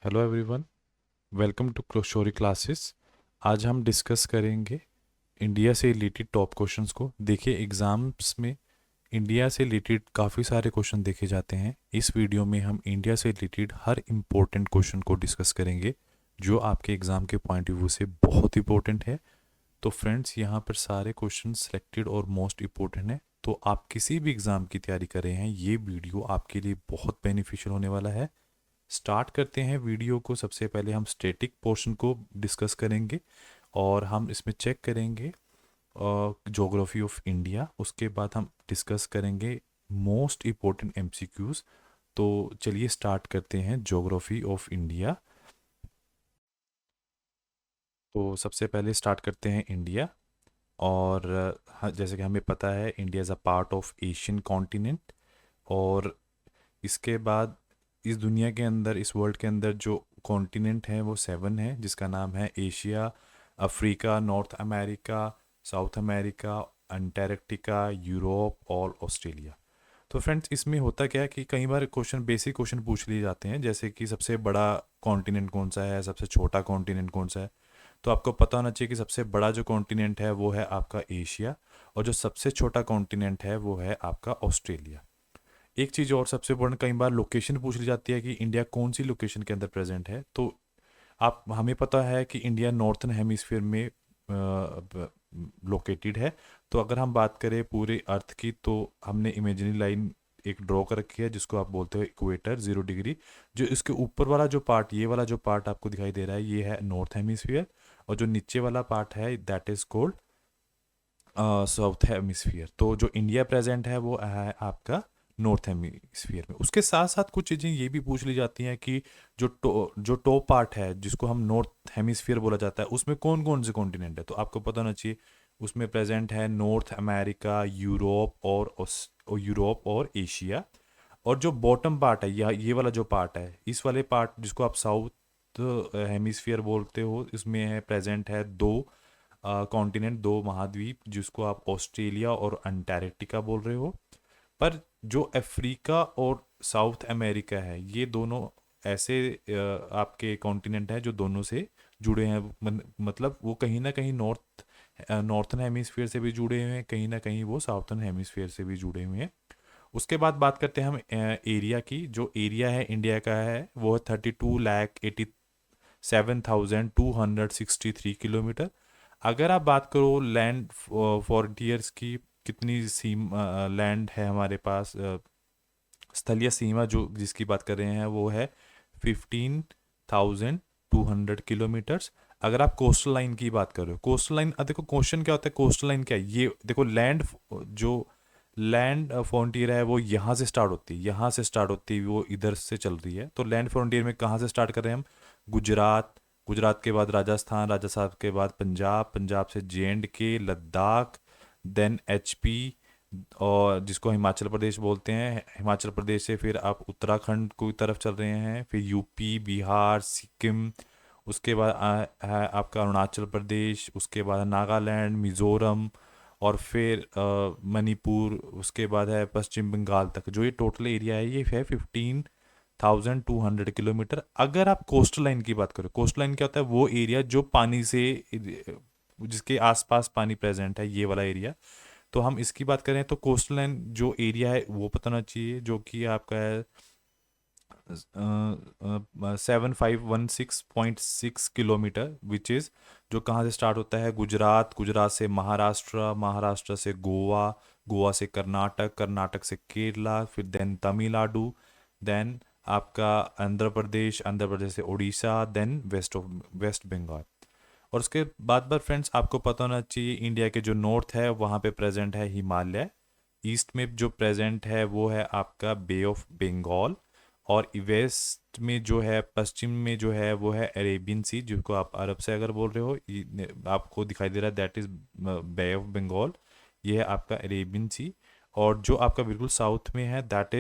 Hello everyone, welcome to क्लोशोरी classes. आज हम डिस्कस करेंगे इंडिया से रिलेटेड टॉप क्वेश्चंस को। देखिए, एग्ज़ाम्स में इंडिया से रिलेटेड काफ़ी सारे क्वेश्चन देखे जाते हैं। इस वीडियो में हम इंडिया से रिलेटेड हर इम्पोर्टेंट क्वेश्चन को डिस्कस करेंगे जो आपके एग्ज़ाम के पॉइंट ऑफ व्यू से बहुत इंपॉर्टेंट है। तो फ्रेंड्स, यहाँ पर सारे क्वेश्चन सेलेक्टेड और मोस्ट इम्पोर्टेंट है। तो आप किसी भी एग्ज़ाम की तैयारी कर रहे हैं, ये वीडियो आपके लिए बहुत बेनिफिशियल होने वाला है। स्टार्ट करते हैं वीडियो को। सबसे पहले हम स्टैटिक पोर्शन को डिस्कस करेंगे और हम इसमें चेक करेंगे ज्योग्राफी ऑफ इंडिया। उसके बाद हम डिस्कस करेंगे मोस्ट इम्पोर्टेंट एमसीक्यूज। तो चलिए स्टार्ट करते हैं ज्योग्राफी ऑफ इंडिया। तो सबसे पहले स्टार्ट करते हैं इंडिया। और जैसे कि हमें पता है, India is a part of Asian continent. और इसके बाद इस दुनिया के अंदर, इस वर्ल्ड के अंदर जो कॉन्टिनेंट हैं वो 7 है, जिसका नाम है Asia, Africa, north America, south America, Antarctica, Europe और ऑस्ट्रेलिया। तो फ्रेंड्स, इसमें होता क्या है कि कई बार बेसिक क्वेश्चन पूछ लिए जाते हैं, जैसे कि सबसे बड़ा कॉन्टिनेंट कौन सा है, सबसे छोटा कॉन्टिनेंट कौन सा है। तो आपको पता होना चाहिए कि सबसे बड़ा जो कॉन्टिनेंट है वो है आपका एशिया, और जो सबसे छोटा कॉन्टिनेंट है वो है आपका ऑस्ट्रेलिया। एक चीज़ और सबसे इम्पोर्टेंट, कई बार लोकेशन पूछ ली जाती है कि इंडिया कौन सी लोकेशन के अंदर प्रेजेंट है। तो आप हमें पता है कि इंडिया नॉर्थन हेमिस्फीयर में लोकेटेड है। तो अगर हम बात करें पूरे अर्थ की, तो हमने इमेजिनरी लाइन एक ड्रॉ कर रखी है जिसको आप बोलते हो इक्वेटर, 0 डिग्री। जो इसके ऊपर वाला जो पार्ट, ये वाला जो पार्ट आपको दिखाई दे रहा है, ये है नॉर्थ हेमिस्फीयर। और जो नीचे वाला पार्ट है, that is called south hemisphere. तो जो इंडिया प्रेजेंट है वो है आपका नॉर्थ हेमिस्फीयर में। उसके साथ साथ कुछ चीज़ें ये भी पूछ ली जाती हैं कि जो टॉप पार्ट है, जिसको हम नॉर्थ हेमिस्फीयर बोला जाता है, उसमें कौन कौन से कॉन्टिनेंट है। तो आपको पता होना चाहिए, उसमें प्रेजेंट है नॉर्थ अमेरिका, यूरोप और एशिया। और जो बॉटम पार्ट है, ये वाला जो पार्ट है, इस वाले पार्ट जिसको आप साउथ हेमिस्फीयर बोलते हो, इसमें है प्रेजेंट है दो कॉन्टिनेंट, दो महाद्वीप, जिसको आप ऑस्ट्रेलिया और अंटार्कटिका बोल रहे हो। पर जो अफ्रीका और साउथ अमेरिका है, ये दोनों ऐसे आपके कॉन्टिनेंट हैं जो दोनों से जुड़े हैं। मतलब वो कहीं ना कहीं नॉर्थन हेमिस्फीयर से भी जुड़े हुए हैं, कहीं ना कहीं वो साउथर्न हेमिस्फीयर से भी जुड़े हुए हैं। उसके बाद बात करते हैं हम एरिया की। जो एरिया है इंडिया का है वो है 32,87,263 किलोमीटर। अगर आप बात करो लैंड फ्रंटियर्स की, कितनी लैंड है हमारे पास, स्थलीय सीमा जो जिसकी बात कर रहे हैं वो है 15,200 किलोमीटर्स। अगर आप कोस्टल लाइन की बात कर रहे हो, कोस्टल लाइन, देखो क्वेश्चन क्या होता है, कोस्टल लाइन क्या है, ये देखो जो लैंड फ्रंटियर है वो यहाँ से स्टार्ट होती है, यहाँ से स्टार्ट होती है, वो इधर से चल रही है। तो लैंड फ्रंटियर में कहाँ से स्टार्ट कर रहे हैं हम? गुजरात, गुजरात के बाद राजस्थान, राजस्थान के बाद पंजाब, पंजाब से JNK, लद्दाख, देन HP, और जिसको हिमाचल प्रदेश बोलते हैं। हिमाचल प्रदेश से फिर आप उत्तराखंड की तरफ चल रहे हैं, फिर यूपी, बिहार, सिक्किम। उसके बाद है आपका अरुणाचल प्रदेश, उसके बाद है नागालैंड, मिज़ोरम, और फिर मणिपुर। उसके बाद है पश्चिम बंगाल तक। जो ये टोटल एरिया है ये है 15,200 किलोमीटर। अगर आप कोस्टल लाइन की बात करो, कोस्टल लाइन क्या होता है? वो एरिया जो पानी से, जिसके आसपास पानी प्रेजेंट है, ये वाला एरिया। तो हम इसकी बात करें तो कोस्टल लाइन जो एरिया है वो पता होना चाहिए, जो कि आपका है 7,516.6 किलोमीटर, विच इज़ जो कहाँ से स्टार्ट होता है? गुजरात, गुजरात से महाराष्ट्र, महाराष्ट्र से गोवा, गोवा से कर्नाटक, कर्नाटक से केरला, फिर देन तमिलनाडु, देन आपका आंध्र प्रदेश, आंध्र प्रदेश से उड़ीसा, देन वेस्ट बंगाल। और उसके बाद फ्रेंड्स, आपको पता होना चाहिए इंडिया के जो नॉर्थ है वहाँ पे प्रेजेंट है हिमालय। ईस्ट में जो प्रेजेंट है वो है आपका बे ऑफ बंगाल। और वेस्ट में जो है, पश्चिम में जो है वो है अरेबियन सी, जिसको आप अरब से अगर बोल रहे हो, आपको दिखाई दे रहा है, that is bay of Bengal. ये है आपका अरेबियन सी। और जो आपका बिल्कुल साउथ में है, that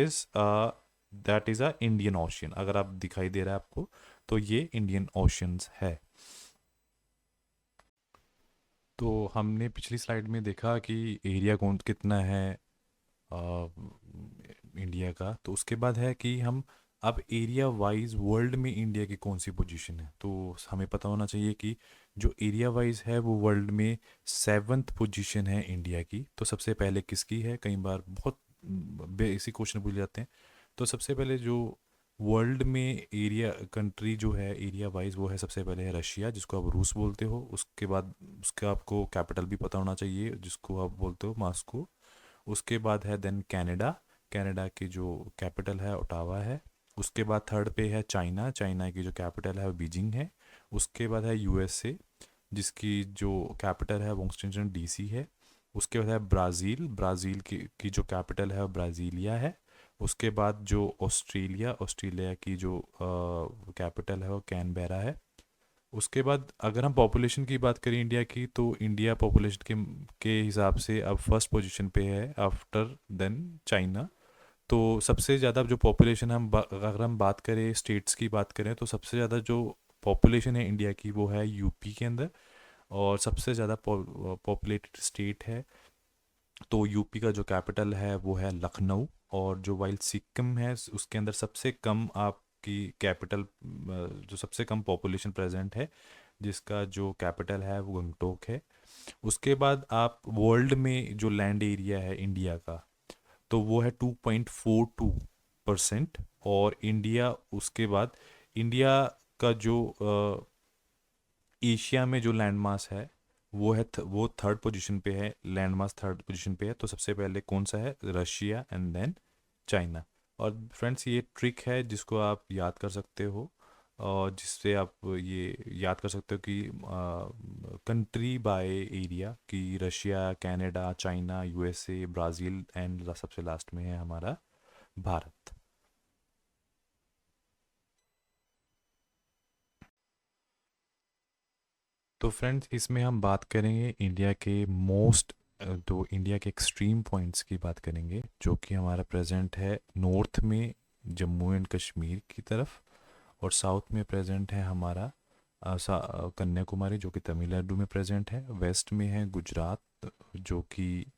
is a Indian ocean. अगर आप दिखाई दे रहा है आपको, तो ये इंडियन ओशियंस है। तो हमने पिछली स्लाइड में देखा कि एरिया कौन कितना है इंडिया का। तो उसके बाद है कि हम अब एरिया वाइज वर्ल्ड में इंडिया की कौन सी पोजीशन है, तो हमें पता होना चाहिए कि जो एरिया वाइज है वो वर्ल्ड में 7th पोजीशन है इंडिया की। तो सबसे पहले किसकी है, कई बार बहुत बेसिक क्वेश्चन पूछ जाते हैं। तो सबसे पहले जो वर्ल्ड में एरिया कंट्री जो है एरिया वाइज, वो है सबसे पहले है रशिया, जिसको आप रूस बोलते हो। उसके बाद उसका आपको कैपिटल भी पता होना चाहिए, जिसको आप बोलते हो मॉस्को। उसके बाद है देन कनाडा, कनाडा की जो कैपिटल है ओटावा है। उसके बाद थर्ड पे है चाइना, चाइना की जो कैपिटल है वो बीजिंग है। उसके बाद है यूएसए, जिसकी जो कैपिटल है वाशिंगटन डीसी है। उसके बाद है ब्राज़ील, ब्राज़ील की जो कैपिटल है वो ब्राज़ीलिया है। उसके बाद जो ऑस्ट्रेलिया, ऑस्ट्रेलिया की जो कैपिटल है वो कैनबेरा है। उसके बाद अगर हम पॉपुलेशन की बात करें इंडिया की, तो इंडिया पॉपुलेशन के हिसाब से अब फर्स्ट पोजीशन पे है आफ्टर देन चाइना। तो सबसे ज़्यादा जो पॉपुलेशन अगर हम बात करें स्टेट्स की बात करें, तो सबसे ज़्यादा जो पॉपुलेशन है इंडिया की वो है यूपी के अंदर, और सबसे ज़्यादा पॉपुलेटेड स्टेट है। तो यूपी का जो कैपिटल है वो है लखनऊ। और जो वाइल सिक्किम है उसके अंदर सबसे कम आपकी कैपिटल, जो सबसे कम पॉपुलेशन प्रेजेंट है, जिसका जो कैपिटल है वो गंगटोक है। उसके बाद आप वर्ल्ड में जो लैंड एरिया है इंडिया का, तो वो है 2.42%। और इंडिया उसके बाद इंडिया का जो एशिया में जो लैंड मास है वो है वो थर्ड पोजीशन पे है, लैंड मास थर्ड पोजीशन पे है। तो सबसे पहले कौन सा है, रशिया एंड देन चाइना। और फ्रेंड्स ये ट्रिक है जिसको आप याद कर सकते हो, और जिससे आप ये याद कर सकते हो कि कंट्री बाय एरिया कि Russia, Canada, China, USA, Brazil and सबसे लास्ट में है हमारा भारत। तो फ्रेंड्स इसमें हम बात करेंगे इंडिया के तो इंडिया के एक्सट्रीम पॉइंट्स की बात करेंगे, जो कि हमारा प्रेजेंट है नॉर्थ में जम्मू एंड कश्मीर की तरफ, और साउथ में प्रेजेंट है हमारा कन्याकुमारी, जो कि तमिलनाडु में प्रेजेंट है। वेस्ट में है गुजरात, जो कि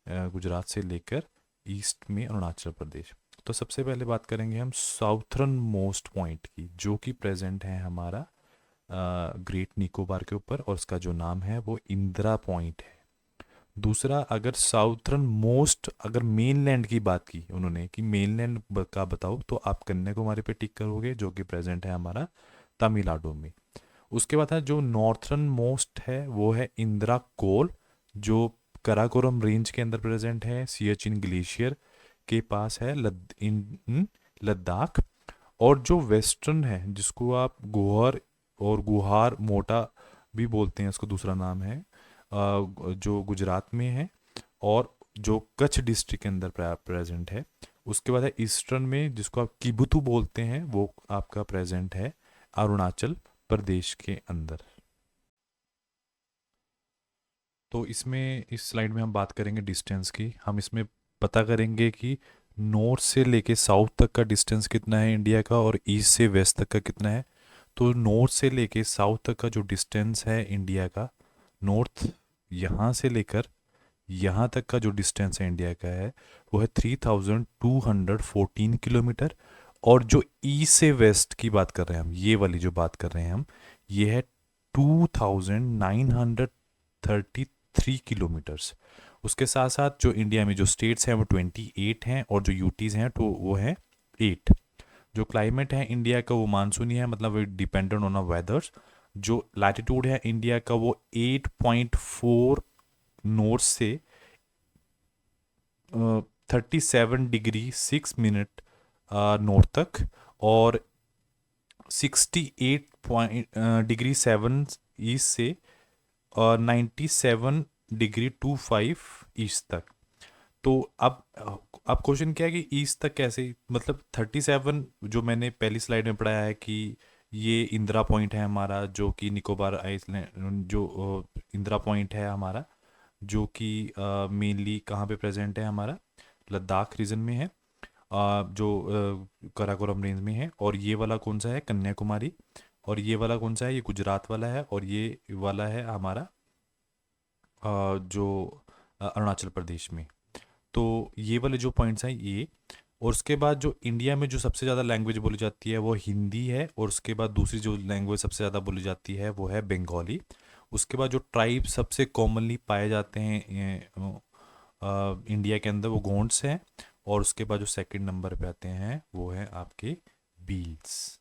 गुजरात से लेकर ईस्ट में अरुणाचल प्रदेश। तो सबसे पहले बात करेंगे हम साउथर्न मोस्ट पॉइंट की, जो कि प्रेजेंट है हमारा ग्रेट निकोबार के ऊपर, और उसका जो नाम है वो इंदिरा पॉइंट है। दूसरा, अगर साउथर्न मोस्ट अगर मेनलैंड की बात की उन्होंने कि मेनलैंड का बताओ, तो आप कन्याकुमारी पे टिक करोगे, जो कि प्रेजेंट है हमारा तमिलनाडु में। उसके बाद है जो नॉर्थर्न मोस्ट है वो है इंदिरा कोल, जो कराकोरम रेंज के अंदर प्रेजेंट है, सियाचिन ग्लेशियर के पास है, लद्दाख। और जो वेस्टर्न है जिसको आप गोहर और गुहार मोटा भी बोलते हैं, इसको दूसरा नाम है, जो गुजरात में है, और जो कच्छ डिस्ट्रिक्ट के अंदर प्रेजेंट है। उसके बाद है ईस्टर्न में जिसको आप किबुतु बोलते हैं, वो आपका प्रेजेंट है अरुणाचल प्रदेश के अंदर। तो इसमें इस स्लाइड में हम बात करेंगे डिस्टेंस की। हम इसमें पता करेंगे कि नॉर्थ से लेके साउथ तक का डिस्टेंस कितना है इंडिया का, और ईस्ट से वेस्ट तक का कितना है। तो नॉर्थ से लेके साउथ तक का जो डिस्टेंस है इंडिया का, नॉर्थ यहाँ से लेकर यहाँ तक का जो डिस्टेंस है इंडिया का है वो है 3214 किलोमीटर। और जो ईस्ट से वेस्ट की बात कर रहे हैं हम, ये वाली जो बात कर रहे हैं हम, ये है 2933 किलोमीटर्स। उसके साथ साथ जो इंडिया में जो स्टेट्स हैं वो 28 हैं, और जो यूटीज़ हैं तो वो है 8। जो क्लाइमेट है इंडिया का वो मानसूनी है, मतलब वो डिपेंडेंट ऑन वेदर्स। जो लैटिट्यूड है इंडिया का वो 8.4 नॉर्थ से 37 डिग्री 6 मिनट नॉर्थ तक, और 68 डिग्री 7 ईस्ट से 97 डिग्री 25 ईस्ट तक। तो अब क्वेश्चन क्या है कि ईस्ट तक कैसे, मतलब 37 जो मैंने पहली स्लाइड में पढ़ाया है कि ये इंदिरा पॉइंट है हमारा, जो कि निकोबार आइसलैंड जो इंदिरा पॉइंट है हमारा, जो कि मेनली कहाँ पे प्रेजेंट है हमारा, लद्दाख रीजन में है, जो कराकोरम रेंज में है। और ये वाला कौन सा है, कन्याकुमारी। और ये वाला कौन सा है, ये गुजरात वाला है। और ये वाला है हमारा जो अरुणाचल प्रदेश में। तो ये वाले जो पॉइंट्स हैं ये और उसके बाद जो इंडिया में जो सबसे ज़्यादा लैंग्वेज बोली जाती है वो हिंदी है, और उसके बाद दूसरी जो लैंग्वेज सबसे ज़्यादा बोली जाती है वो है बंगाली। उसके बाद जो ट्राइब सबसे कॉमनली पाए जाते हैं इंडिया के अंदर वो गोंड्स हैं, और उसके बाद जो सेकंड नंबर पे आते हैं वो है आपके बील्स।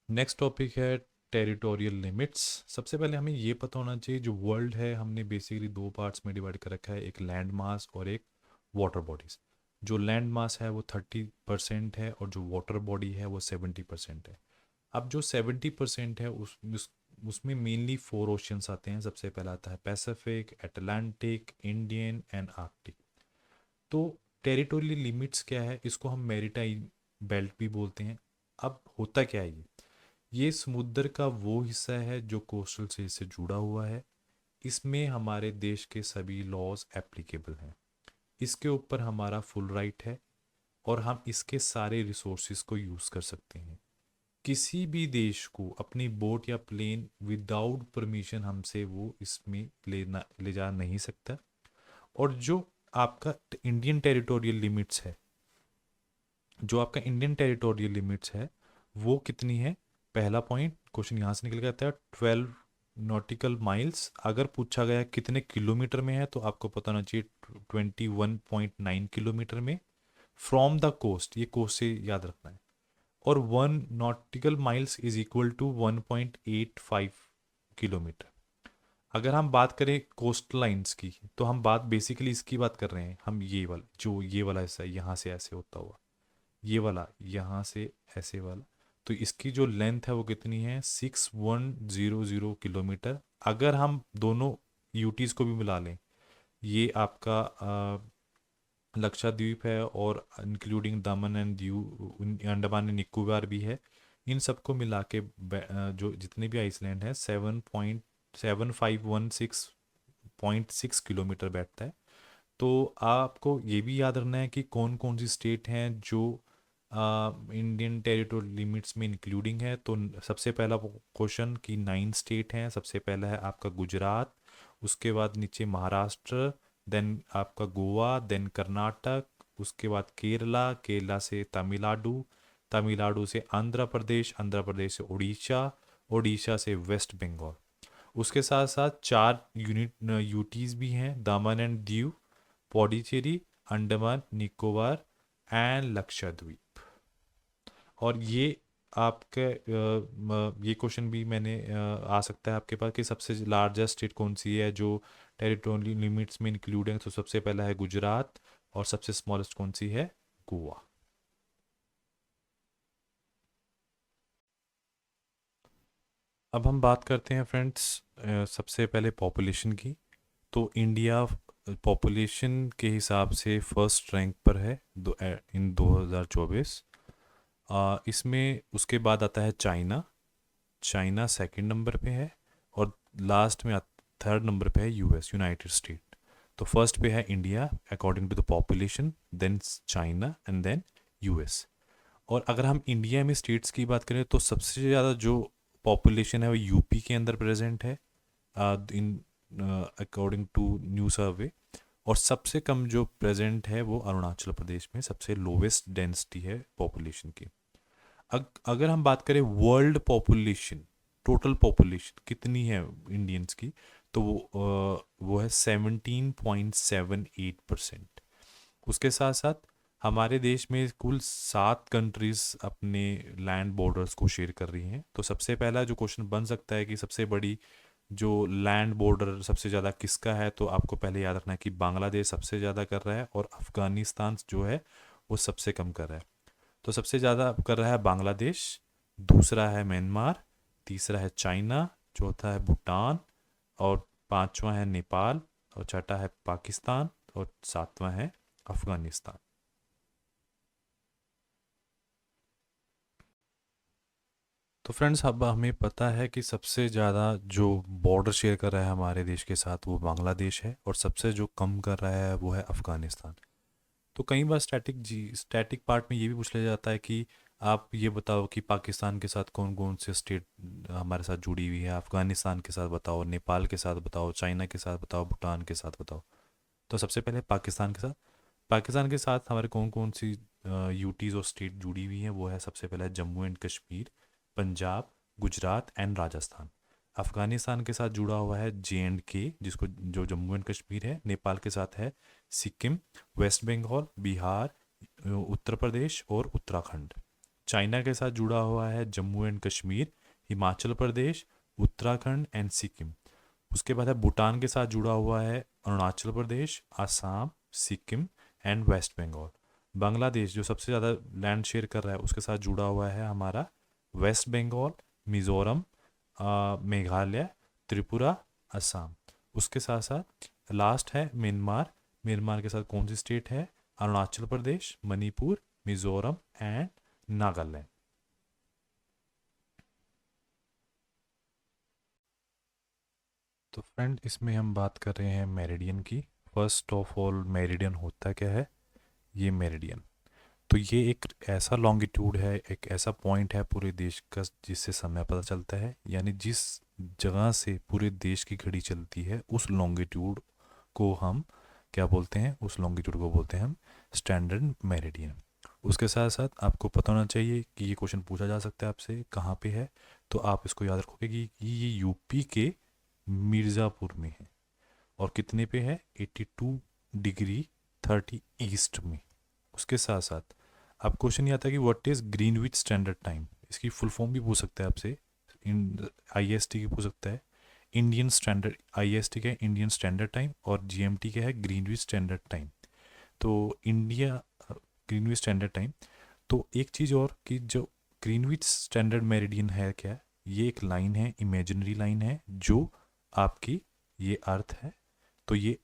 नेक्स्ट टॉपिक है टेरिटोरियल लिमिट्स। सबसे पहले हमें ये पता होना चाहिए जो वर्ल्ड है हमने बेसिकली दो पार्ट्स में डिवाइड कर रखा है, एक लैंड मास और एक वाटर बॉडीज। जो लैंड मास है वो 30% है और जो वाटर बॉडी है वो 70% है। अब जो 70% है उसमें मेनली 4 ओशियंस आते हैं। सबसे पहला आता है Pacific, Atlantic, Indian and Arctic. तो टेरिटोरियल लिमिट्स क्या है, इसको हम मैरीटाइम बेल्ट भी बोलते हैं। अब होता क्या है, ये समुद्र का वो हिस्सा है जो कोस्टल से जुड़ा हुआ है। इसमें हमारे देश के सभी लॉज एप्लीकेबल हैं। इसके ऊपर हमारा फुल राइट है और हम इसके सारे रिसोर्सेज को यूज़ कर सकते हैं। किसी भी देश को अपनी बोट या प्लेन विदाउट परमिशन हमसे वो इसमें ले जा नहीं सकता। और जो आपका इंडियन टेरिटोरियल लिमिट्स है, वो कितनी है? पहला पॉइंट क्वेश्चन यहाँ से निकल के आता है 12 नॉटिकल माइल्स। अगर पूछा गया कितने किलोमीटर में है तो आपको पता होना चाहिए 21.9 किलोमीटर में फ्रॉम द कोस्ट, ये कोस्ट से याद रखना है। और 1 nautical miles is equal to 1.85 kilometre. अगर हम बात करें कोस्ट लाइन्स की तो हम बात बेसिकली इसकी बात कर रहे हैं। हम ये वाला हिस्सा यहाँ से ऐसे होता हुआ, ये वाला यहाँ से ऐसे वाला, तो इसकी जो लेंथ है वो कितनी है? 6100 किलोमीटर। अगर हम दोनों यूटीज को भी मिला लें, ये आपका लक्षद्वीप है और including Daman and Diu, Andaman and Nicobar भी है। इन सबको मिला के जो जितने भी आइसलैंड है 7.7516.6 किलोमीटर बैठता है। तो आपको ये भी याद रखना है कि कौन कौन सी स्टेट हैं जो इंडियन टेरिटोरियल लिमिट्स में इंक्लूडिंग है। तो सबसे पहला क्वेश्चन कि 9 स्टेट हैं। सबसे पहला है आपका गुजरात, उसके बाद नीचे महाराष्ट्र, देन आपका गोवा, देन कर्नाटक, उसके बाद केरला, केरला से तमिलनाडु, तमिलनाडु से आंध्र प्रदेश, आंध्र प्रदेश से उड़ीसा, उड़ीसा से वेस्ट बंगाल। उसके साथ साथ 4 यूटीज भी हैं, दामन एंड दीव, पौडीचेरी, अंडमान निकोबार एंड लक्षद्वीप। और ये आपके ये क्वेश्चन भी मैंने आ सकता है आपके पास कि सबसे लार्जेस्ट स्टेट कौन सी है जो टेरिटोरियल लिमिट्स में इंक्लूड है। तो सबसे पहला है गुजरात और सबसे स्मॉलेस्ट कौन सी है? गोवा। अब हम बात करते हैं फ्रेंड्स सबसे पहले पॉपुलेशन की। तो इंडिया पॉपुलेशन के हिसाब से फर्स्ट रैंक पर है इन 2024। इसमें उसके बाद आता है चाइना, चाइना सेकंड नंबर पे है, और लास्ट में थर्ड नंबर पे है यूएस, यूनाइटेड स्टेट। तो फर्स्ट पे है India according to the population, then China and then US. और अगर हम इंडिया में स्टेट्स की बात करें तो सबसे ज़्यादा जो पॉपुलेशन है वो यूपी के अंदर प्रेजेंट है इन अकॉर्डिंग टू न्यू सर्वे। और सबसे कम जो प्रेजेंट है वो अरुणाचल प्रदेश में सबसे लोवेस्ट डेंसिटी है पॉपुलेशन की। अगर हम बात करें वर्ल्ड पॉपुलेशन, टोटल पॉपुलेशन कितनी है इंडियंस की, तो वो है 17.78%। उसके साथ साथ हमारे देश में कुल 7 कंट्रीज अपने लैंड बॉर्डर्स को शेयर कर रही हैं। तो सबसे पहला जो क्वेश्चन बन सकता है कि सबसे बड़ी जो लैंड बॉर्डर सबसे ज़्यादा किसका है, तो आपको पहले याद रखना है कि बांग्लादेश सबसे ज़्यादा कर रहा है और अफ़गानिस्तान जो है वो सबसे कम कर रहा है। तो सबसे ज़्यादा कर रहा है बांग्लादेश, दूसरा है म्यांमार, तीसरा है चाइना, चौथा है भूटान, और पांचवा है नेपाल, और छठा है पाकिस्तान, और सातवां है अफ़गानिस्तान। तो फ्रेंड्स अब हमें पता है कि सबसे ज़्यादा जो बॉर्डर शेयर कर रहा है हमारे देश के साथ वो बांग्लादेश है, और सबसे जो कम कर रहा है वो है अफ़गानिस्तान। तो कई बार स्टैटिक पार्ट में ये भी पूछ लिया जाता है कि आप ये बताओ कि पाकिस्तान के साथ कौन कौन से स्टेट हमारे साथ जुड़ी हुई है, अफगानिस्तान के साथ बताओ, नेपाल के साथ बताओ, चाइना के साथ बताओ, भूटान के साथ बताओ। तो सबसे पहले पाकिस्तान के साथ हमारे कौन कौन सी यूटीज़ और स्टेट जुड़ी हुई हैं, वो है सबसे पहले जम्मू एंड कश्मीर, पंजाब, गुजरात एंड राजस्थान। अफगानिस्तान के साथ जुड़ा हुआ है JNK, जिसको जो जम्मू एंड कश्मीर है। नेपाल के साथ है सिक्किम, वेस्ट बंगाल, बिहार, उत्तर प्रदेश और उत्तराखंड। चाइना के साथ जुड़ा हुआ है जम्मू एंड कश्मीर, हिमाचल प्रदेश, उत्तराखंड एंड सिक्किम। उसके बाद है भूटान के साथ जुड़ा हुआ है अरुणाचल प्रदेश, आसाम, सिक्किम एंड वेस्ट बंगाल। बांग्लादेश जो सबसे ज़्यादा लैंड शेयर कर रहा है, उसके साथ जुड़ा हुआ है हमारा वेस्ट बंगाल, मिज़ोरम, मेघालय, त्रिपुरा, असम। उसके साथ साथ लास्ट है म्यांमार। म्यांमार के साथ कौन सी स्टेट है? अरुणाचल प्रदेश, मणिपुर, मिज़ोरम एंड नागालैंड। तो फ्रेंड, इसमें हम बात कर रहे हैं मेरिडियन की। फर्स्ट ऑफ ऑल, मेरिडियन होता क्या है? ये मेरिडियन, तो ये एक ऐसा लॉन्गिट्यूड है, एक ऐसा पॉइंट है पूरे देश का जिससे समय पता चलता है। यानी जिस जगह से पूरे देश की घड़ी चलती है, उस लॉन्गिट्यूड को हम क्या बोलते हैं? उस लॉन्गिट्यूड को बोलते हैं हम स्टैंडर्ड मेरिडियन। उसके साथ साथ आपको पता होना चाहिए कि ये क्वेश्चन पूछा जा सकता है आपसे कहाँ पे है, तो आप इसको याद रखोगे कि ये यूपी के मिर्ज़ापुर में है। और कितने पे है? 82°30 ईस्ट में। उसके साथ साथ अब क्वेश्चन ये आता है कि what is Greenwich standard time. इसकी फुल फॉर्म भी पूछ सकता है आपसे, IST की पूछ सकता है। इंडियन स्टैंडर्ड IST का है इंडियन स्टैंडर्ड टाइम, और GMT का है ग्रीनविच स्टैंडर्ड टाइम। तो इंडिया ग्रीनविच स्टैंडर्ड टाइम। तो एक चीज़ और कि जो ग्रीनविच स्टैंडर्ड मेरिडियन है क्या, ये एक लाइन है, इमेजिनरी लाइन है, जो आपकी ये अर्थ है। तो ये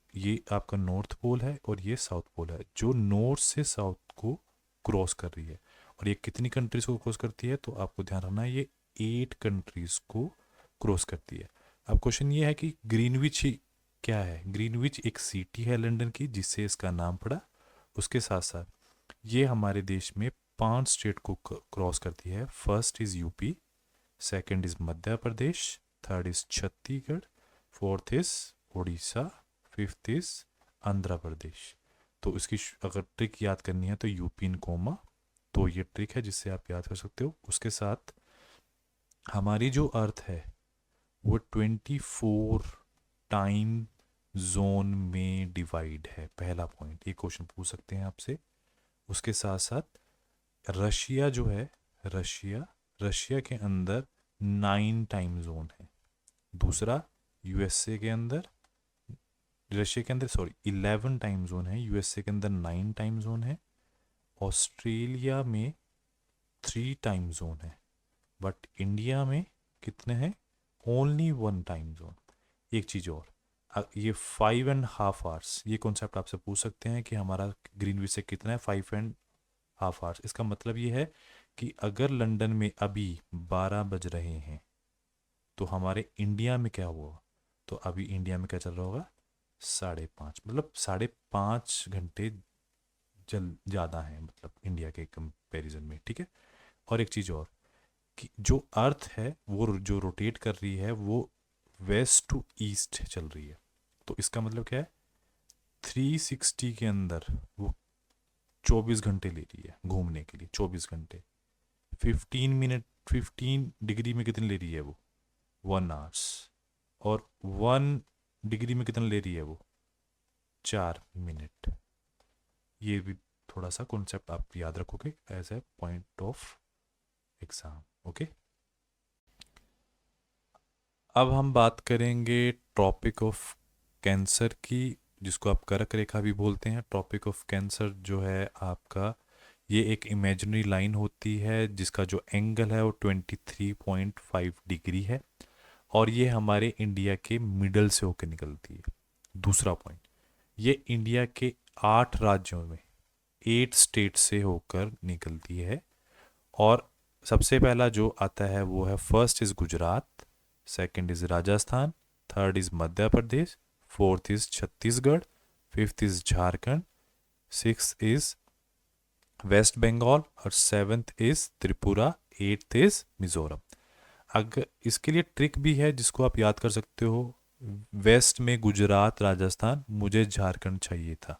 आपका नॉर्थ पोल है और ये साउथ पोल है, जो नॉर्थ से साउथ को क्रॉस कर रही है। और ये कितनी कंट्रीज को क्रॉस करती है? तो आपको ध्यान रखना है, ये 8 कंट्रीज को क्रॉस करती है। अब क्वेश्चन ये है कि ग्रीनविच ही क्या है? ग्रीनविच एक सिटी है लंदन की, जिससे इसका नाम पड़ा। उसके साथ साथ ये हमारे देश में 5 स्टेट को क्रॉस करती है। First is UP, second is Madhya Pradesh, third is Chhattisgarh, fourth is Orissa, fifth is Andhra Pradesh. तो इसकी अगर ट्रिक याद करनी है तो यूपी इन कोमा, तो ये ट्रिक है जिससे आप याद कर सकते हो। उसके साथ हमारी जो अर्थ है वो 24 टाइम जोन में डिवाइड है। पहला पॉइंट, ये क्वेश्चन पूछ सकते हैं आपसे। उसके साथ साथ रशिया जो है, रशिया के अंदर 9 टाइम जोन है। दूसरा, USA के अंदर, रशिया के अंदर सॉरी 11 टाइम जोन है, USA के अंदर 9 टाइम जोन है, ऑस्ट्रेलिया में 3 टाइम जोन है, बट इंडिया में कितने हैं? Only 1 time zone. एक चीज़ और, ये 5.5 आवर्स, ये कॉन्सेप्ट आपसे पूछ सकते हैं कि हमारा ग्रीनविच से कितना है? 5.5 आवर्स। इसका मतलब ये है कि अगर लंदन में अभी 12 बज रहे हैं, तो हमारे इंडिया में क्या हुआ? तो अभी इंडिया में क्या चल रहा होगा? 5:30, मतलब 5.5 घंटे जल ज़्यादा है, मतलब इंडिया के कंपैरिजन में। ठीक है। और एक चीज़ और, कि जो अर्थ है वो जो रोटेट कर रही है, वो वेस्ट टू ईस्ट चल रही है। तो इसका मतलब क्या है? 360 के अंदर वो 24 घंटे ले रही है घूमने के लिए, 24 घंटे। 15 मिनट, 15 डिग्री में कितने ले रही है वो? 1 आवर्स। और 1 डिग्री में कितना ले रही है वो? 4 मिनट। ये भी थोड़ा सा कॉन्सेप्ट आप याद रखोगे as a point of exam. Okay. अब हम बात करेंगे ट्रॉपिक ऑफ कैंसर की, जिसको आप कर्क रेखा भी बोलते हैं। ट्रॉपिक ऑफ कैंसर जो है आपका, ये एक इमेजिनरी लाइन होती है जिसका जो एंगल है वो 23.5 डिग्री है, और ये हमारे इंडिया के मिडल से होकर निकलती है। दूसरा पॉइंट, ये इंडिया के 8 राज्यों में, 8 स्टेट से होकर निकलती है। और सबसे पहला जो आता है वो है, first is Gujarat, second is Rajasthan, third is Madhya Pradesh, fourth is Chhattisgarh, fifth is Jharkhand, six is west Bengal और seventh is Tripura, eighth is Mizoram. अगर इसके लिए ट्रिक भी है जिसको आप याद कर सकते हो, वेस्ट में गुजरात राजस्थान, मुझे झारखंड चाहिए था,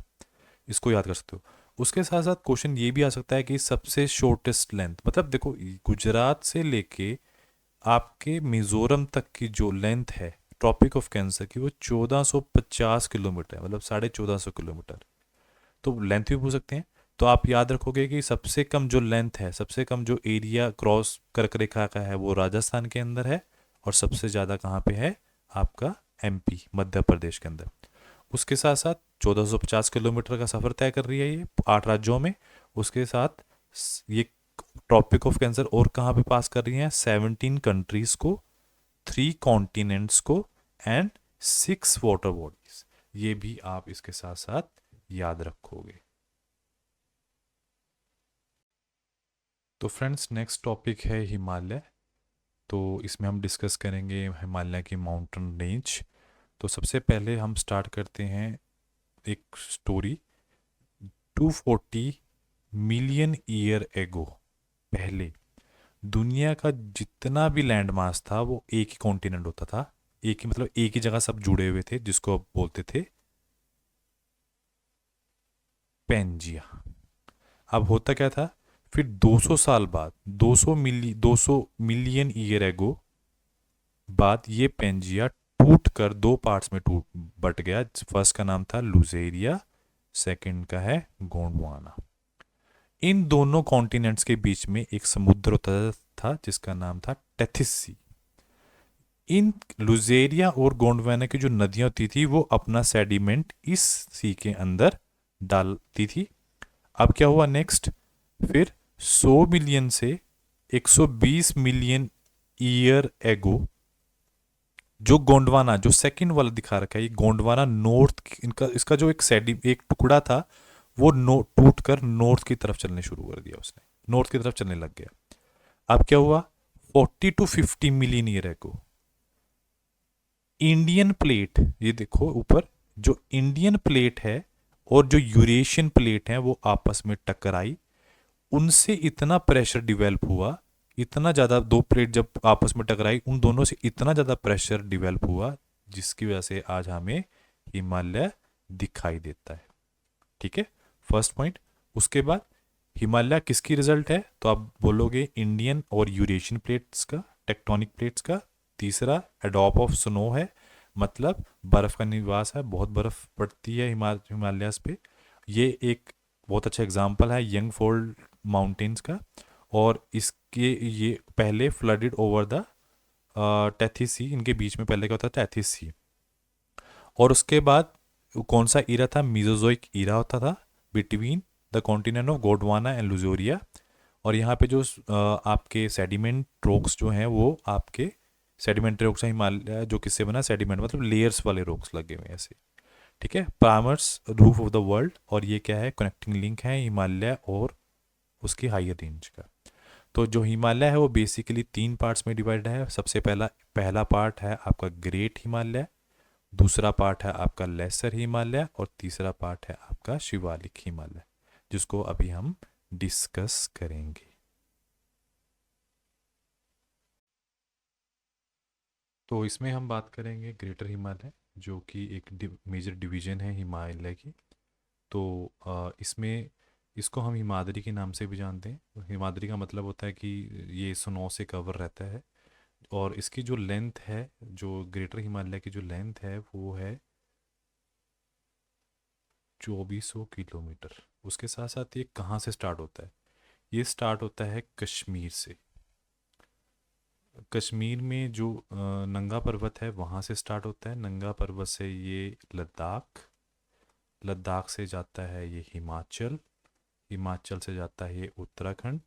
इसको याद कर सकते हो। उसके साथ साथ क्वेश्चन ये भी आ सकता है कि सबसे शॉर्टेस्ट लेंथ, मतलब देखो गुजरात से लेके आपके मिजोरम तक की जो लेंथ है ट्रॉपिक ऑफ कैंसर की, वो 1450 किलोमीटर है, मतलब 1450 किलोमीटर। तो लेंथ भी पूछ सकते हैं। तो आप याद रखोगे कि सबसे कम जो लेंथ है, सबसे कम जो एरिया क्रॉस कर्क रेखा का है वो राजस्थान के अंदर है, और सबसे ज़्यादा कहाँ पे है, आपका एमपी, मध्य प्रदेश के अंदर। उसके साथ साथ 1450 किलोमीटर का सफ़र तय कर रही है ये 8 राज्यों में। उसके साथ ये ट्रॉपिक ऑफ कैंसर और कहाँ पे पास कर रही है, 17 कंट्रीज को, 3 कॉन्टिनेंट्स को, एंड 6 वाटर बॉडीज। ये भी आप इसके साथ साथ याद रखोगे। तो फ्रेंड्स, नेक्स्ट टॉपिक है हिमालय। तो इसमें हम डिस्कस करेंगे हिमालय की माउंटेन रेंज। तो सबसे पहले हम स्टार्ट करते हैं एक स्टोरी। 240 मिलियन ईयर एगो, पहले दुनिया का जितना भी लैंड मास था वो एक ही कॉन्टिनेंट होता था। एक ही मतलब एक ही जगह सब जुड़े हुए थे, जिसको अब बोलते थे पेंजिया। अब होता क्या था, फिर 200 साल बाद, 200 मिलियन ईयर एगो बाद, ये पेंजिया टूट कर दो पार्ट्स में टूट बट गया। फर्स्ट का नाम था लुजेरिया, सेकंड का है गोंडवाना। इन दोनों कॉन्टिनेंट्स के बीच में एक समुद्र होता था जिसका नाम था टेथिस सी। इन लुजेरिया और गोंडवाना की जो नदियां होती थी वो अपना सेडिमेंट इस सी के अंदर डालती थी। अब क्या हुआ नेक्स्ट, फिर 100 मिलियन से 120 मिलियन ईयर एगो, जो गोंडवाना, जो सेकंड वाला दिखा रखा है, ये गोंडवाना नॉर्थ, इनका इसका जो एक टुकड़ा था वो टूट कर नॉर्थ की तरफ चलने शुरू कर दिया, उसने नॉर्थ की तरफ चलने लग गया। अब क्या हुआ, 40 to 50 million year ago, Indian plate, ये देखो ऊपर, जो इंडियन प्लेट है और जो यूरेशियन प्लेट है वो आपस में टकराई। उनसे इतना प्रेशर डिवेल्प हुआ, इतना ज़्यादा, दो प्लेट जब आपस में टकराई उन दोनों से इतना ज़्यादा प्रेशर डिवेल्प हुआ, जिसकी वजह से आज हमें हिमालय दिखाई देता है। ठीक है, फर्स्ट पॉइंट। उसके बाद हिमालय किसकी रिजल्ट है, तो आप बोलोगे इंडियन और यूरेशियन प्लेट्स का, टेक्टोनिक प्लेट्स का। तीसरा एडॉप ऑफ स्नो है, मतलब बर्फ़ का निवास है, बहुत बर्फ़ पड़ती है हिमालयास पे। ये एक बहुत अच्छा एग्जाम्पल है यंग फोल्ड माउंटेन्स का। और इसके ये पहले flooded over the Tethys sea, इनके बीच में पहले क्या होता था, टेथिस सी। और उसके बाद कौन सा ईरा था, मीजोजोइक ईरा होता था between the continent of Gondwana and Laurasia. और यहाँ पे जो आपके सेडिमेंट रॉक्स जो हैं वो आपके सेडिमेंट रॉक्स हैं हिमालय, जो किससे बना, सेडिमेंट मतलब लेयर्स वाले रॉक्स लगे हुए हैं ऐसे। ठीक है, farmers roof of the world, और ये क्या है, कनेक्टिंग लिंक है हिमालय और उसकी हायर रेंज का। तो जो हिमालय है वो बेसिकली 3 पार्ट्स में डिवाइड है। सबसे पहला पहला पार्ट है आपका ग्रेट हिमालय, दूसरा पार्ट है आपका लेसर हिमालय, और तीसरा पार्ट है आपका शिवालिक हिमालय, जिसको अभी हम डिस्कस करेंगे। तो इसमें हम बात करेंगे ग्रेटर हिमालय, जो कि एक मेजर डिवीजन है हिमालय की। तो इसमें इसको हम हिमाद्री के नाम से भी जानते हैं। हिमाद्री का मतलब होता है कि ये स्नो से कवर रहता है। और इसकी जो लेंथ है, जो ग्रेटर हिमालय की जो लेंथ है वो है 2400 किलोमीटर। उसके साथ साथ ये कहाँ से स्टार्ट होता है, ये स्टार्ट होता है कश्मीर से। कश्मीर में जो नंगा पर्वत है वहाँ से स्टार्ट होता है, नंगा पर्वत से ये लद्दाख, लद्दाख से जाता है ये हिमाचल, हिमाचल से जाता है ये उत्तराखंड,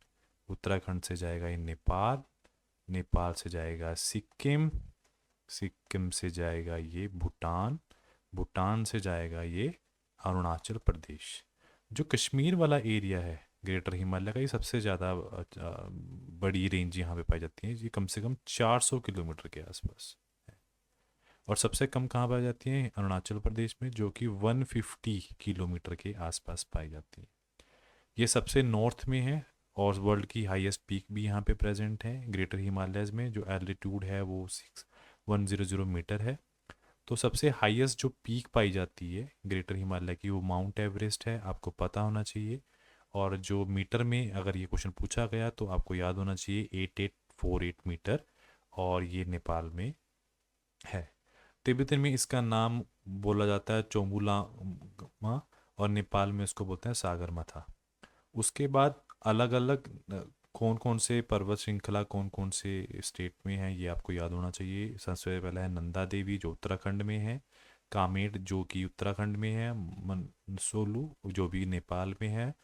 उत्तराखंड से जाएगा ये नेपाल, नेपाल से जाएगा सिक्किम, सिक्किम से जाएगा ये भूटान, भूटान से जाएगा ये अरुणाचल प्रदेश। जो कश्मीर वाला एरिया है ग्रेटर हिमालय का, ये सबसे ज़्यादा बड़ी रेंज यहाँ पे पाई जाती है। ये कम से कम 400 किलोमीटर के आसपास है। और सबसे कम कहाँ पाई जाती है, अरुणाचल प्रदेश में, जो कि 150 किलोमीटर के आसपास पाई जाती है। ये सबसे नॉर्थ में है और वर्ल्ड की हाईएस्ट पीक भी यहाँ पे प्रेजेंट है ग्रेटर हिमालयज़ में, जो एल्टीट्यूड है वो 6100 मीटर है। तो सबसे हाईएस्ट जो पीक पाई जाती है ग्रेटर हिमालय की वो माउंट एवरेस्ट है, आपको पता होना चाहिए। और जो मीटर में अगर ये क्वेश्चन पूछा गया तो आपको याद होना चाहिए 8848 मीटर, और ये नेपाल में है। तिब्बतन में इसका नाम बोला जाता है चोमुलामा, और नेपाल में इसको बोलते हैं सागरमाथा। उसके बाद अलग अलग कौन कौन से पर्वत श्रृंखला कौन कौन से स्टेट में है ये आपको याद होना चाहिए। सबसे पहला है नंदा देवी जो उत्तराखंड में है, कामेट जो कि उत्तराखंड में है, मनसोलू जो भी नेपाल में है,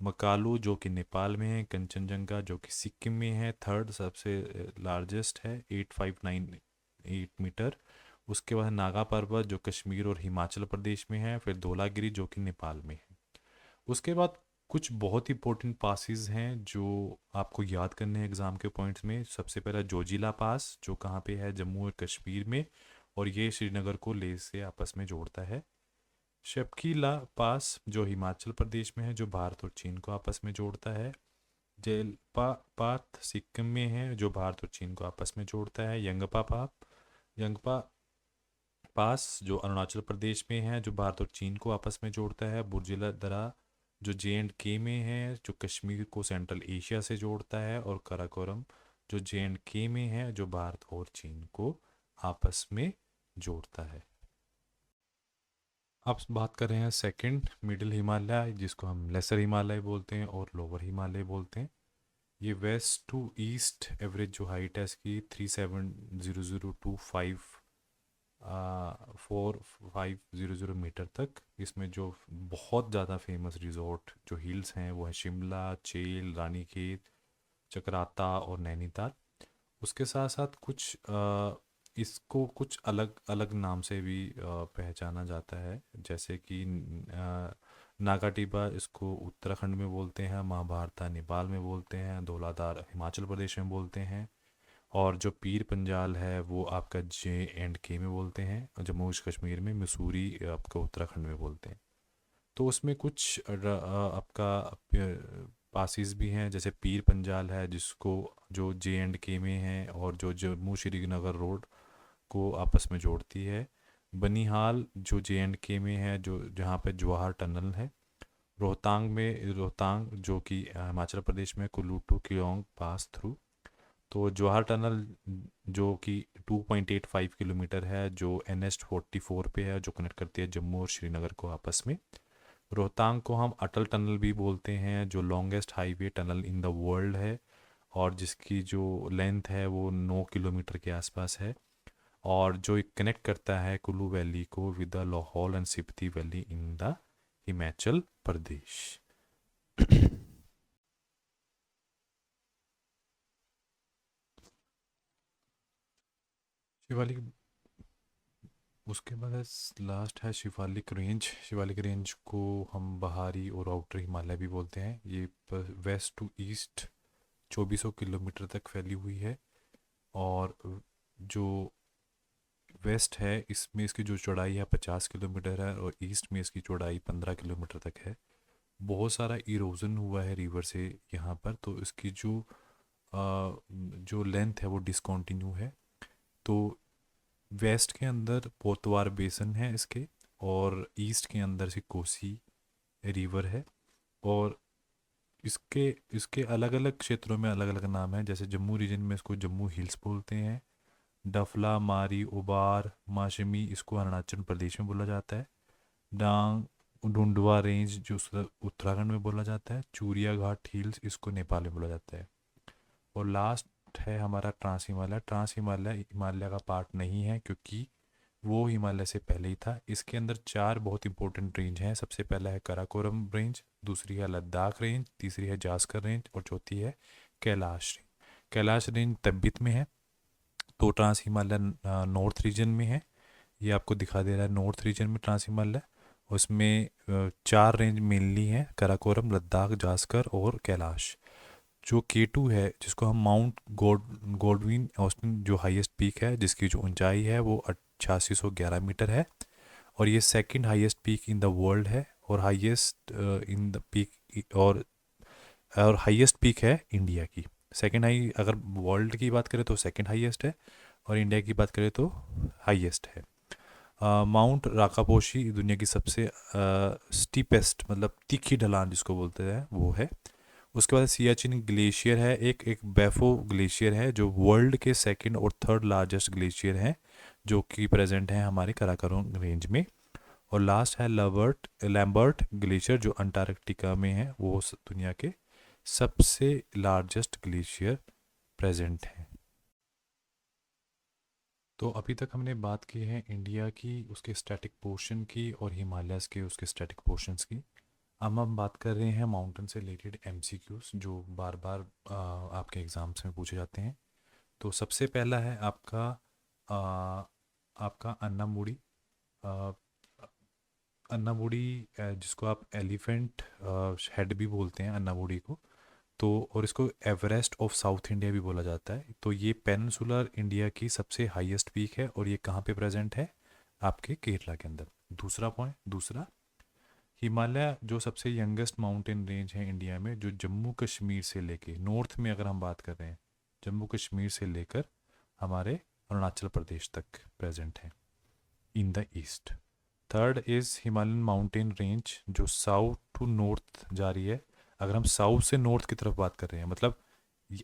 मकालू जो कि नेपाल में है, कंचनजंगा जो कि सिक्किम में है, थर्ड सबसे लार्जेस्ट है 8598 मीटर। उसके बाद नागा पर्वत जो कश्मीर और हिमाचल प्रदेश में है, फिर धौलागिरी जो कि नेपाल में है। उसके बाद कुछ बहुत इंपॉर्टेंट पासिस हैं जो आपको याद करने हैं एग्ज़ाम के पॉइंट्स में। सबसे पहला जोजिला पास जो कहाँ पे है, जम्मू और कश्मीर में, और ये श्रीनगर को लेह से आपस में जोड़ता है। शबकीला पास जो हिमाचल प्रदेश में है, जो भारत और चीन को आपस में जोड़ता है। जेलपा पात सिक्किम में है, जो भारत और चीन को आपस में जोड़ता है। यंगपा पास जो अरुणाचल प्रदेश में है, जो भारत और चीन को आपस में जोड़ता है। बुर्जिला दरा जो JNK में है, जो कश्मीर को सेंट्रल एशिया से जोड़ता है। और काराकोरम जो JNK में है, जो भारत और चीन को आपस में जोड़ता है। अब बात कर रहे हैं सेकंड मिडिल हिमालय, जिसको हम लेसर हिमालय बोलते हैं और लोअर हिमालय बोलते हैं। ये वेस्ट टू ईस्ट एवरेज जो हाइट है इसकी 370025 4500 मीटर तक। इसमें जो बहुत ज़्यादा फेमस रिजॉर्ट जो हिल्स हैं वो है शिमला, चेल, रानीखेत, चक्राता और नैनीताल। उसके साथ साथ कुछ इसको कुछ अलग अलग नाम से भी पहचाना जाता है, जैसे कि नागाटिबा इसको उत्तराखंड में बोलते हैं, महाभारता नेपाल में बोलते हैं, धौलाधार हिमाचल प्रदेश में बोलते हैं, और जो पीर पंजाल है वो आपका JNK में बोलते हैं, और जम्मू कश्मीर में मसूरी आपका उत्तराखंड में बोलते हैं। तो उसमें कुछ आपका पासिस भी हैं, जैसे पीर पंजाल है जिसको जो JNK में है और जो जम्मू श्रीनगर रोड को आपस में जोड़ती है। बनिहाल जो JNK में है, जो जहाँ पे जवाहर टनल है। रोहतांग जो कि हिमाचल प्रदेश में, Kullu to Keylong pass through. तो जवाहर टनल जो कि 2.85 किलोमीटर है, जो NH44 पे है, जो कनेक्ट करती है जम्मू और श्रीनगर को आपस में। रोहतांग को हम अटल टनल भी बोलते हैं, जो longest highway tunnel in the world है, और जिसकी जो लेंथ है वो 9 किलोमीटर के आसपास है, और जो कनेक्ट करता है कुल्लू वैली को with the Lahaul and Spiti valley in the Himachal Pradesh. Shivalik, उसके बाद लास्ट है शिवालिक रेंज। शिवालिक रेंज को हम बाहरी और आउटर हिमालय भी बोलते हैं। ये वेस्ट टू ईस्ट 2400 किलोमीटर तक फैली हुई है, और जो वेस्ट है इसमें इसकी जो चौड़ाई है 50 किलोमीटर है, और ईस्ट में इसकी चौड़ाई 15 किलोमीटर तक है। बहुत सारा इरोजन हुआ है रिवर से यहाँ पर, तो इसकी जो लेंथ है वो डिसकंटिन्यू है। तो वेस्ट के अंदर पोतवार बेसन है इसके, और ईस्ट के अंदर से कोसी रिवर है, और इसके इसके अलग अलग क्षेत्रों में अलग अलग नाम है। जैसे जम्मू रीजन में इसको जम्मू हिल्स बोलते हैं। डफला, मारी, उबार, माशमी इसको अरुणाचल प्रदेश में बोला जाता है। डांग डुंडवा रेंज जो उत्तराखंड में बोला जाता है। चूरिया घाट हिल्स इसको नेपाल में बोला जाता है। और लास्ट है हमारा ट्रांस हिमालय। ट्रांस हिमालय हिमालय का पार्ट नहीं है क्योंकि वो हिमालय से पहले ही था। इसके अंदर 4 बहुत इंपॉर्टेंट रेंज हैं। सबसे पहला है काराकोरम रेंज, दूसरी है लद्दाख रेंज, तीसरी है जास्कर रेंज, और चौथी है कैलाश रेंज। कैलाश रेंज तिब्बत में है। तो ट्रांस हिमालय नॉर्थ रीजन में है, ये आपको दिखा दे रहा है नॉर्थ रीजन में ट्रांस हिमालय। उसमें 4 रेंज मेनली हैं, काराकोरम, लद्दाख, जास्कर और कैलाश। जो K2 है जिसको हम माउंट गोल्डविन ऑस्टिन जो हाईएस्ट पीक है, जिसकी जो ऊंचाई है वो 8611 मीटर है, और ये second highest peak in the world है, और हाईएस्ट इन द पीक और और हाईएस्ट पीक है इंडिया की। सेकंड हाई, अगर वर्ल्ड की बात करें तो सेकंड हाईएस्ट है, और इंडिया की बात करें तो हाईएस्ट है। माउंट राकापोशी दुनिया की सबसे स्टीपेस्ट, मतलब तीखी ढलान जिसको बोलते हैं, वो है। उसके बाद सियाचिन ग्लेशियर है, एक एक बैफो ग्लेशियर है जो वर्ल्ड के सेकंड और थर्ड लार्जेस्ट ग्लेशियर है, जो कि प्रेजेंट है हमारे कराकोरम रेंज में। और लास्ट है लैम्बर्ट ग्लेशियर जो अंटार्कटिका में है, वो दुनिया के सबसे लार्जेस्ट ग्लेशियर प्रेजेंट है। तो अभी तक हमने बात की है इंडिया की, उसके स्टैटिक पोर्शन की, और हिमालयस के उसके स्टैटिक पोर्शंस की। अब हम बात कर रहे हैं माउंटेन से रिलेटेड एमसीक्यूज जो बार बार आपके एग्जाम्स में पूछे जाते हैं। तो सबसे पहला है आ, आपका अन्नामुडी। आ, अन्नामुडी जिसको आप एलिफेंट हेड भी बोलते हैं अन्नामुडी को, तो और इसको एवरेस्ट ऑफ साउथ इंडिया भी बोला जाता है। तो ये पेनिनसुलर इंडिया की सबसे हाईएस्ट पीक है, और ये कहाँ पे प्रेजेंट है? आपके केरला के अंदर। दूसरा, हिमालय जो सबसे यंगेस्ट माउंटेन रेंज है इंडिया में, जो जम्मू कश्मीर से लेके नॉर्थ में अगर हम बात कर रहे हैं, जम्मू कश्मीर से लेकर हमारे अरुणाचल प्रदेश तक प्रेजेंट है in the east. Third is Himalayan mountain range जो साउथ टू नॉर्थ जा रही है। अगर हम साउथ से नॉर्थ की तरफ बात कर रहे हैं, मतलब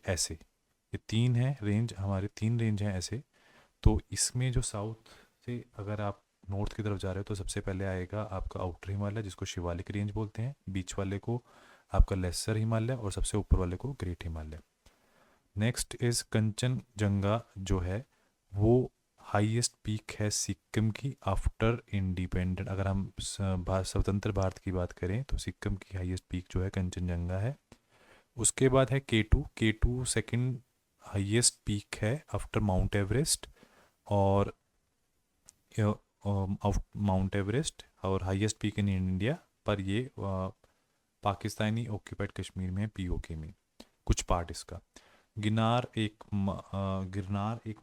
ऐसे ये तीन है रेंज, हमारे तीन रेंज हैं ऐसे। तो इसमें जो साउथ से अगर आप नॉर्थ की तरफ जा रहे हो तो सबसे पहले आएगा आपका आउटर हिमालय जिसको शिवालिक रेंज बोलते हैं, बीच वाले को आपका लेसर हिमालय, और सबसे ऊपर वाले को great Himalaya. Next is Kanchenjunga जो है वो हाईएस्ट पीक है सिक्किम की आफ्टर इंडिपेंडेंट। अगर हम स्वतंत्र भारत की बात करें तो सिक्किम की हाईएस्ट पीक जो है कंचनजंगा है। उसके बाद है केटू सेकंड हाईएस्ट पीक है आफ्टर माउंट एवरेस्ट, और माउंट एवरेस्ट और हाईएस्ट पीक इन इंडिया, पर ये पाकिस्तानी ऑक्यूपाइड कश्मीर में है, पीओके में कुछ पार्ट इसका। गिरनार एक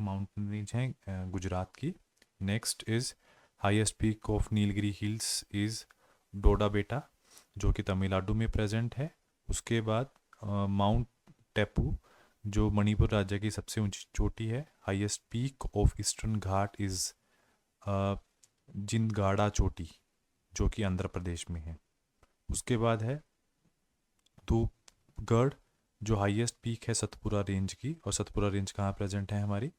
माउंटेन रेंज है गुजरात की। Next is highest peak of Nilgiri hills is Doda Betta जो कि तमिलनाडु में प्रेजेंट है। उसके बाद माउंट टेपू जो मणिपुर राज्य की सबसे ऊंची चोटी है। Highest peak of eastern Ghat is Jindhagada चोटी जो कि आंध्र प्रदेश में है। उसके बाद है धूपगढ़ जो हाईएस्ट पीक है सतपुरा रेंज की, और सतपुरा रेंज कहाँ प्रेजेंट है? हमारी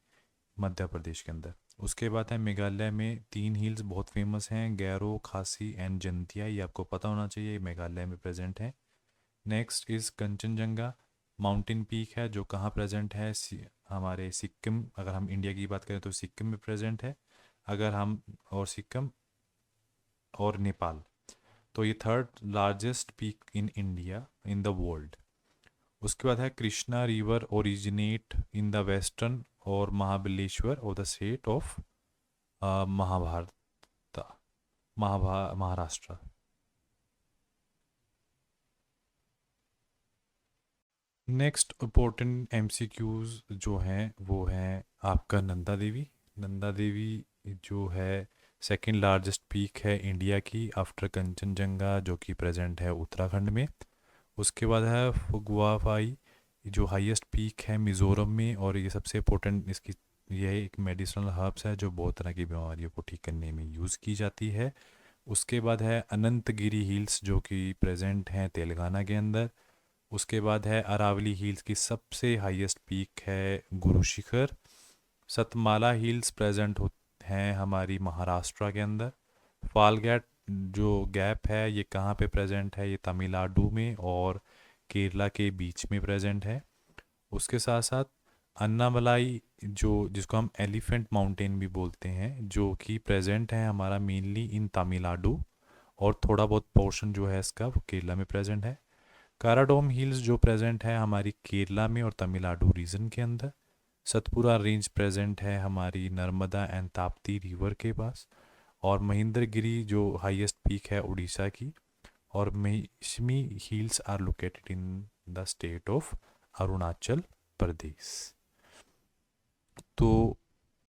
मध्य प्रदेश के अंदर। उसके बाद है मेघालय में तीन हिल्स बहुत फेमस हैं, गैरो, खासी एंड जंतिया, ये आपको पता होना चाहिए, मेघालय में प्रेजेंट है। Next is Kanchenjunga mountain peak है जो कहाँ प्रेजेंट है? हमारे सिक्किम, अगर हम इंडिया की बात करें तो सिक्किम में प्रेजेंट है। अगर हम और सिक्किम और नेपाल, तो ये third largest peak in India in the world. उसके बाद है Krishna river originate in the western और Mahabaleshwar of the state of Mahabharat Maharashtra. Next important MCQs जो हैं वो हैं आपका नंदा देवी जो है सेकंड लार्जेस्ट पीक है इंडिया की आफ्टर कंचनजंगा जो कि प्रेजेंट है उत्तराखंड में। उसके बाद है फुगवाफाई जो हाईएस्ट पीक है मिज़ोरम में, और ये सबसे इम्पोर्टेंट इसकी यह एक मेडिसिनल हर्ब्स है जो बहुत तरह की बीमारियों को ठीक करने में यूज़ की जाती है। उसके बाद है अनंतगिरी हिल्स जो कि प्रेजेंट हैं तेलंगाना के अंदर। उसके बाद है अरावली हिल्स की सबसे हाईएस्ट पीक है गुरु शिखर। सतमाला हिल्स प्रेजेंट हैं हमारी महाराष्ट्र के अंदर। फालगैट जो गैप है ये कहाँ पे प्रेजेंट है? ये तमिलनाडु में और केरला के बीच में प्रेजेंट है। उसके साथ साथ अन्नामलाई जो जिसको हम एलिफेंट माउंटेन भी बोलते हैं जो कि प्रेजेंट है हमारा मेनली इन तमिलनाडु, और थोड़ा बहुत पोर्शन जो है इसका वो केरला में प्रेजेंट है। काराडोम हिल्स जो प्रेजेंट है हमारी केरला में और तमिलनाडु रीजन के अंदर। सतपुरा रेंज प्रेजेंट है हमारी नर्मदा एंड ताप्ती रिवर के पास। और महेंद्रगिरी जो हाईएस्ट पीक है उड़ीसा की। और Mishmi hills are located in the state of Arunachal Pradesh. तो